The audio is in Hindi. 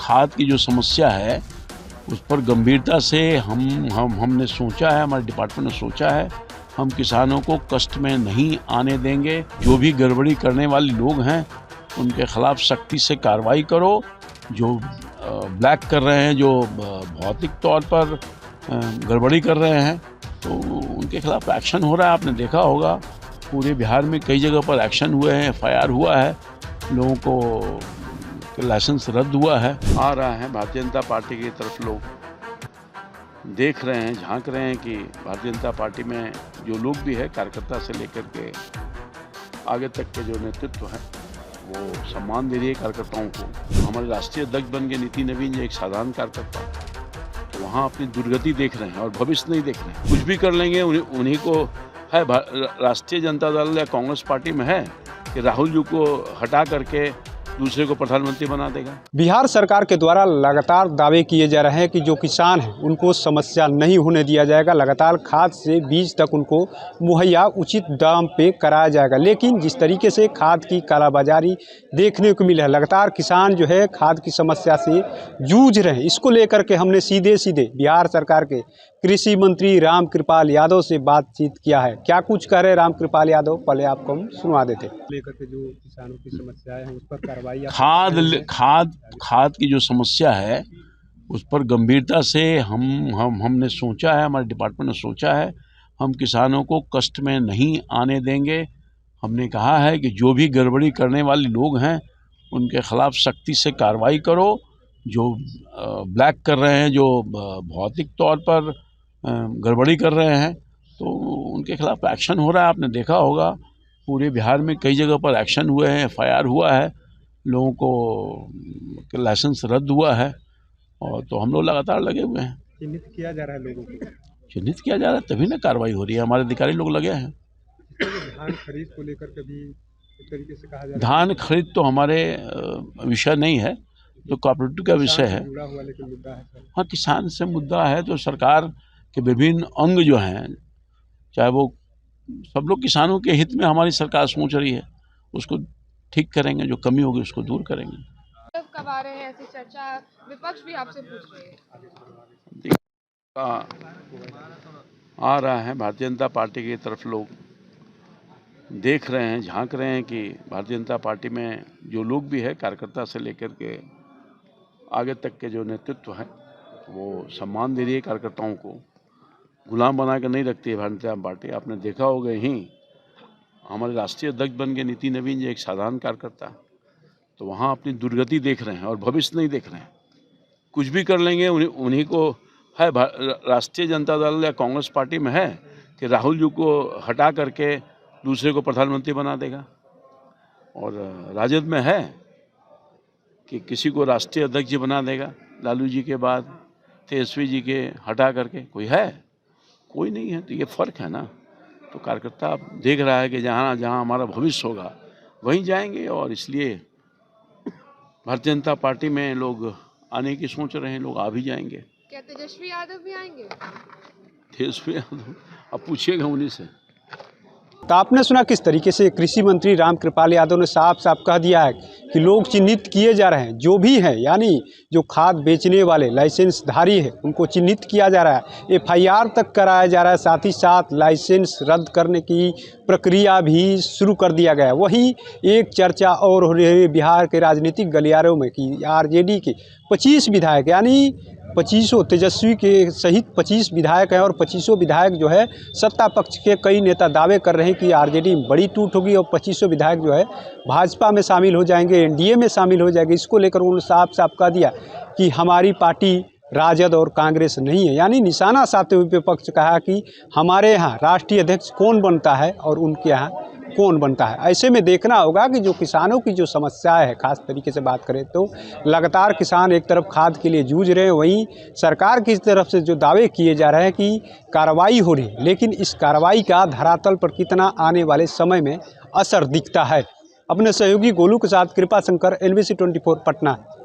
खाद की जो समस्या है उस पर गंभीरता से हमने सोचा है, हमारे डिपार्टमेंट ने सोचा है। हम किसानों को कष्ट में नहीं आने देंगे। जो भी गड़बड़ी करने वाले लोग हैं उनके खिलाफ सख्ती से कार्रवाई करो। जो ब्लैक कर रहे हैं, जो भौतिक तौर पर गड़बड़ी कर रहे हैं, तो उनके खिलाफ एक्शन हो रहा है। आपने देखा होगा पूरे बिहार में कई जगह पर एक्शन हुए हैं, FIR हुआ है, लोगों को लाइसेंस रद्द हुआ है। आ रहा है भारतीय जनता पार्टी की तरफ लोग देख रहे हैं, झांक रहे हैं कि भारतीय जनता पार्टी में जो लोग भी है, कार्यकर्ता से लेकर के आगे तक के जो नेतृत्व है वो सम्मान दे रही है कार्यकर्ताओं को। हमारे राष्ट्रीय अध्यक्ष बन गए नितिन नवीन जी, एक साधारण कार्यकर्ता, तो वहाँ अपनी दुर्गति देख रहे हैं और भविष्य नहीं देख रहे हैं। कुछ भी कर लेंगे, उन्हीं को है। राष्ट्रीय जनता दल या कांग्रेस पार्टी में है कि राहुल जी को हटा करके दूसरे को प्रधानमंत्री बना देगा। बिहार सरकार के द्वारा लगातार दावे किए जा रहे हैं कि जो किसान हैं उनको समस्या नहीं होने दिया जाएगा। लगातार खाद से बीज तक उनको मुहैया उचित दाम पे कराया जाएगा। लेकिन जिस तरीके से खाद की कालाबाजारी देखने को मिला है, लगातार किसान जो है खाद की समस्या से जूझ रहे हैं। इसको लेकर के हमने सीधे बिहार सरकार के कृषि मंत्री रामकृपाल यादव से बातचीत किया है। क्या कुछ कह रहे रामकृपाल यादव, पहले आपको हम सुनवा देते। लेकर के जो किसानों की समस्याएं हैं उस पर कार्रवाई खाद की जो समस्या है उस पर गंभीरता से हमने सोचा है, हमारे डिपार्टमेंट ने सोचा है। हम किसानों को कष्ट में नहीं आने देंगे। हमने कहा है कि जो भी गड़बड़ी करने वाले लोग हैं उनके खिलाफ सख्ती से कार्रवाई करो। जो ब्लैक कर रहे हैं, जो भौतिक तौर पर गड़बड़ी कर रहे हैं, तो उनके खिलाफ एक्शन हो रहा है। आपने देखा होगा पूरे बिहार में कई जगह पर एक्शन हुए हैं, FIR हुआ है, लोगों को लाइसेंस रद्द हुआ है, और तो हम लोग लगातार लगे हुए हैं। चिन्हित किया जा रहा है लोगों को, चिन्हित किया जा रहा है, तभी ना कार्रवाई हो रही है। हमारे अधिकारी लोग लगे हैं। धान खरीद को लेकर कभी एक तरीके से कहा जा रहा है, धान खरीद तो हमारे विषय नहीं है, तो कोऑपरेटिव का विषय है। जुड़ा हुआ लेकिन मुद्दा है। हाँ, किसान से मुद्दा है, तो सरकार के विभिन्न अंग जो हैं, चाहे वो सब लोग किसानों के हित में हमारी सरकार सोच रही है, उसको ठीक करेंगे। जो कमी होगी उसको दूर करेंगे। कब आ रहे हैं ऐसी चर्चा, विपक्ष भी आपसे पूछ रही है। आ रहा है भारतीय जनता पार्टी की तरफ लोग देख रहे हैं, झांक रहे हैं कि भारतीय जनता पार्टी में जो लोग भी है, कार्यकर्ता से लेकर के आगे तक के जो नेतृत्व है वो सम्मान दे रही है कार्यकर्ताओं को। गुलाम बना के नहीं रखती है भारतीय जनता पार्टी। आपने देखा होगा ही, हमारे राष्ट्रीय अध्यक्ष बन गए नितिन नवीन जी, एक साधारण कार्यकर्ता, तो वहाँ अपनी दुर्गति देख रहे हैं और भविष्य नहीं देख रहे हैं। कुछ भी कर लेंगे, उन्हीं को है। राष्ट्रीय जनता दल या कांग्रेस पार्टी में है कि राहुल जी को हटा करके दूसरे को प्रधानमंत्री बना देगा, और राजद में है कि किसी को राष्ट्रीय अध्यक्ष जी बना देगा। लालू जी के बाद तेजस्वी जी के हटा करके कोई है? कोई नहीं है। तो ये फ़र्क है ना। तो कार्यकर्ता देख रहा है कि जहाँ जहाँ हमारा भविष्य होगा वहीं जाएंगे, और इसलिए भारतीय जनता पार्टी में लोग आने की सोच रहे हैं। लोग आ भी जाएंगे। क्या तेजस्वी यादव भी आएंगे? तेजस्वी यादव अब पूछिएगा उन्हीं से। तो आपने सुना किस तरीके से कृषि मंत्री रामकृपाल यादव ने साफ साफ कह दिया है कि लोग चिन्हित किए जा रहे हैं। जो भी हैं, यानी जो खाद बेचने वाले लाइसेंसधारी है उनको चिन्हित किया जा रहा है, FIR तक कराया जा रहा है। साथ ही साथ लाइसेंस रद्द करने की प्रक्रिया भी शुरू कर दिया गया है। वहीं एक चर्चा और हो रही है बिहार के राजनीतिक गलियारों में कि RJD के 25 विधायक, यानी 25 तेजस्वी के सहित 25 विधायक हैं, और 25 विधायक जो है सत्ता पक्ष के कई नेता दावे कर रहे हैं कि RJD में बड़ी टूट होगी और 25 विधायक जो है भाजपा में शामिल हो जाएंगे, NDA में शामिल हो जाएंगे। इसको लेकर उन्होंने साफ साफ कह दिया कि हमारी पार्टी राजद और कांग्रेस नहीं है, यानी निशाना साधते हुए विपक्ष कहा कि हमारे यहाँ राष्ट्रीय अध्यक्ष कौन बनता है और उनके यहाँ कौन बनता है। ऐसे में देखना होगा कि जो किसानों की जो समस्याएं है, खास तरीके से बात करें तो लगातार किसान एक तरफ खाद के लिए जूझ रहे हैं, वहीं सरकार की तरफ से जो दावे किए जा रहे हैं कि कार्रवाई हो रही है, लेकिन इस कार्रवाई का धरातल पर कितना आने वाले समय में असर दिखता है। अपने सहयोगी गोलू के साथ कृपा शंकर, NBC 24 पटना।